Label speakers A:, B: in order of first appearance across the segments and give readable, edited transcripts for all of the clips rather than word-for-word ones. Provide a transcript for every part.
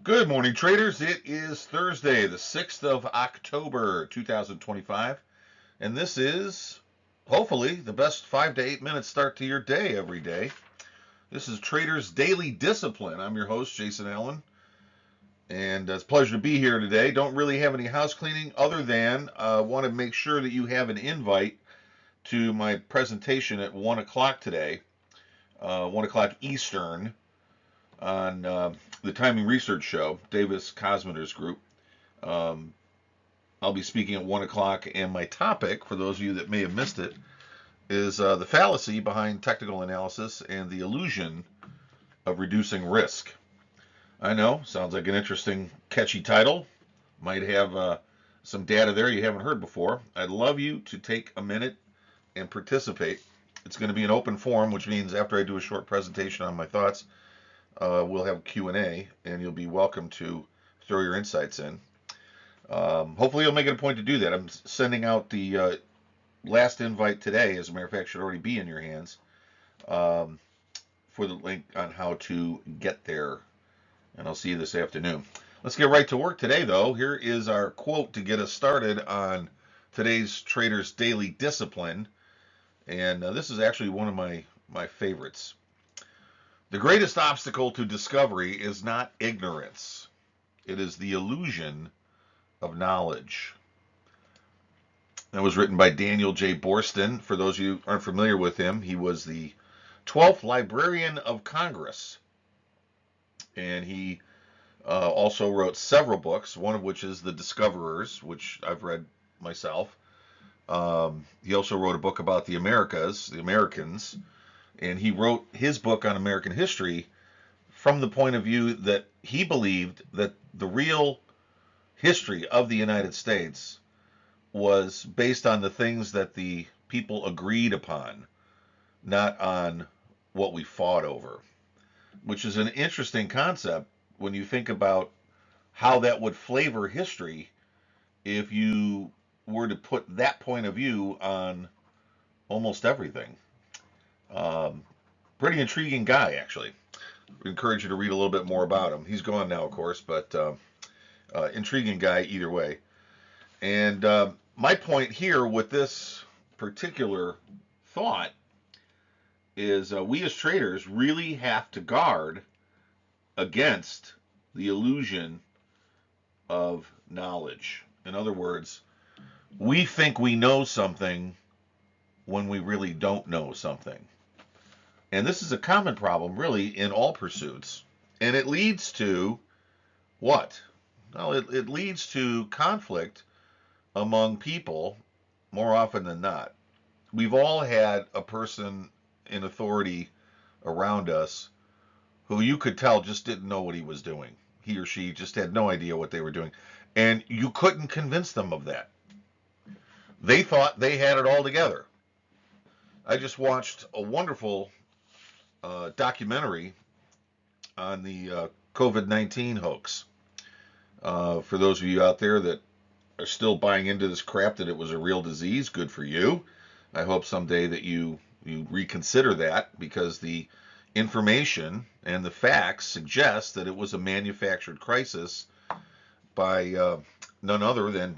A: Good morning, traders. It is Thursday, the 6th of October, 2025, and this is hopefully the best 5 to 8 minute start to your day every day. This is Traders Daily Discipline. I'm your host, Jason Allen, and it's a pleasure to be here today. Don't really have any house cleaning other than want to make sure that you have an invite to my presentation at 1 o'clock today, 1 o'clock Eastern, on the Timing Research Show, Davis Cosmeters Group. Um, I'll be speaking at 1 o'clock, and my topic, for those of you that may have missed it, is the fallacy behind technical analysis and the illusion of reducing risk. I know, sounds like an interesting, catchy title. Might have some data there you haven't heard before. I'd love you to take a minute and participate. It's going to be an open forum, which means after I do a short presentation on my thoughts, we'll have Q&A, and you'll be welcome to throw your insights in. Hopefully, you'll make it a point to do that. I'm sending out the last invite today. As a matter of fact, should already be in your hands um, for the link on how to get there. And I'll see you this afternoon. Let's get right to work today, though. Here is our quote to get us started on today's Trader's Daily Discipline. And this is actually one of my favorites. The greatest obstacle to discovery is not ignorance, it is the illusion of knowledge. That was written by Daniel J. Boorstin. For those of you who aren't familiar with him, he was the 12th Librarian of Congress. And he also wrote several books, one of which is The Discoverers, which I've read myself. He also wrote a book about the Americas, the Americans, and he wrote his book on American history from the point of view that he believed that the real history of the United States was based on the things that the people agreed upon, not on what we fought over, which is an interesting concept when you think about how that would flavor history if you were to put that point of view on almost everything. Um, Pretty intriguing guy, actually. I encourage you to read a little bit more about him. He's gone now, of course, but intriguing guy either way. And my point here with this particular thought is we as traders really have to guard against the illusion of knowledge. In other words, we think we know something when we really don't know something. And this is a common problem, really, in all pursuits. And it leads to what? Well, it leads to conflict among people more often than not. We've all had a person in authority around us who you could tell just didn't know what he was doing. He or she just had no idea what they were doing. And you couldn't convince them of that. They thought they had it all together. I just watched a wonderful documentary on the COVID-19 hoax. For those of you out there that are still buying into this crap that it was a real disease, good for you. I hope someday that you reconsider that, because the information and the facts suggest that it was a manufactured crisis by none other than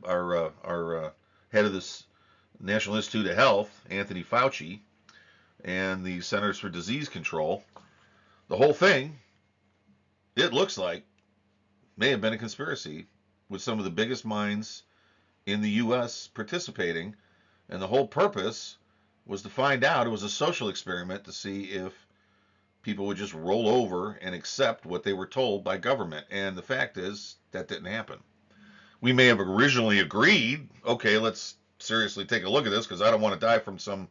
A: our head of this National Institute of Health, Anthony Fauci, and the Centers for Disease Control. The whole thing, it looks like, may have been a conspiracy with some of the biggest minds in the U.S. participating, and the whole purpose was to find out. It was a social experiment to see if people would just roll over and accept what they were told by government. And the fact is, that didn't happen. We may have originally agreed, okay, let's seriously take a look at this because I don't want to die from some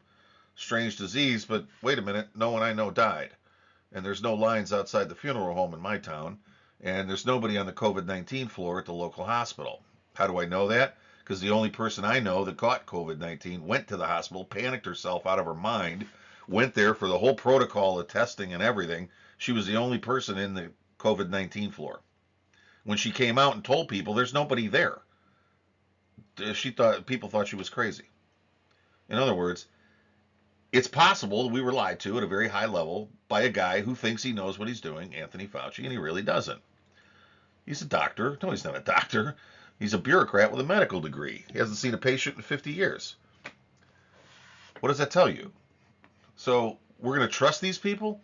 A: strange disease, but wait a minute, no one I know died. And there's no lines outside the funeral home in my town, and there's nobody on the COVID-19 floor at the local hospital. How do I know that? Because the only person I know that caught COVID-19 went to the hospital, panicked herself out of her mind, went there for the whole protocol of testing and everything. She was the only person in the COVID-19 floor. When she came out and told people, there's nobody there. People thought she was crazy. In other words, it's possible that we were lied to at a very high level by a guy who thinks he knows what he's doing, Anthony Fauci, and he really doesn't. He's a doctor. No, he's not a doctor. He's a bureaucrat with a medical degree. He hasn't seen a patient in 50 years. What does that tell you? So we're going to trust these people?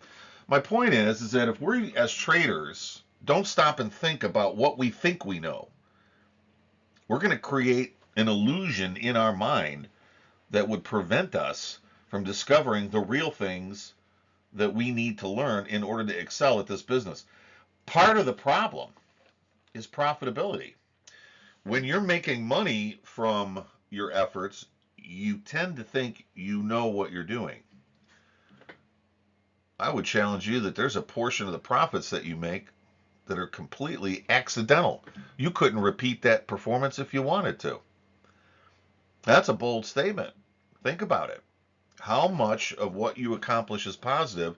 A: My point is that if we as traders don't stop and think about what we think we know, we're going to create an illusion in our mind that would prevent us from discovering the real things that we need to learn in order to excel at this business. Part of the problem is profitability. When you're making money from your efforts, you tend to think you know what you're doing. I would challenge you that there's a portion of the profits that you make that are completely accidental. You couldn't repeat that performance if you wanted to. That's a bold statement. Think about it. How much of what you accomplish is positive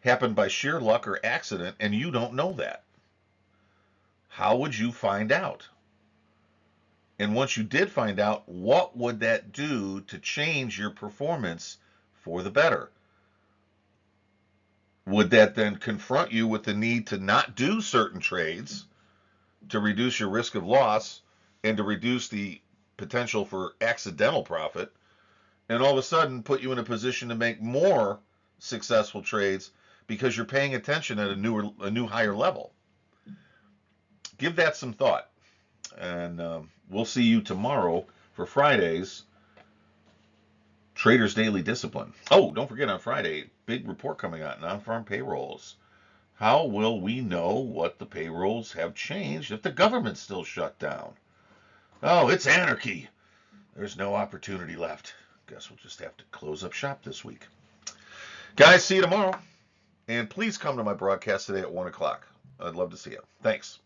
A: happened by sheer luck or accident, and you don't know that? How would you find out? And once you did find out, what would that do to change your performance for the better? Would that then confront you with the need to not do certain trades to reduce your risk of loss and to reduce the potential for accidental profit, and all of a sudden put you in a position to make more successful trades because you're paying attention at a new higher level? Give that some thought, and we'll see you tomorrow for Friday's Trader's Daily Discipline. Oh, don't forget, on Friday, big report coming out, non-farm payrolls. How will we know what the payrolls have changed if the government's still shut down? Oh, it's anarchy. There's no opportunity left. Guess we'll just have to close up shop this week. Guys, see you tomorrow. And please come to my broadcast today at 1 o'clock. I'd love to see you. Thanks.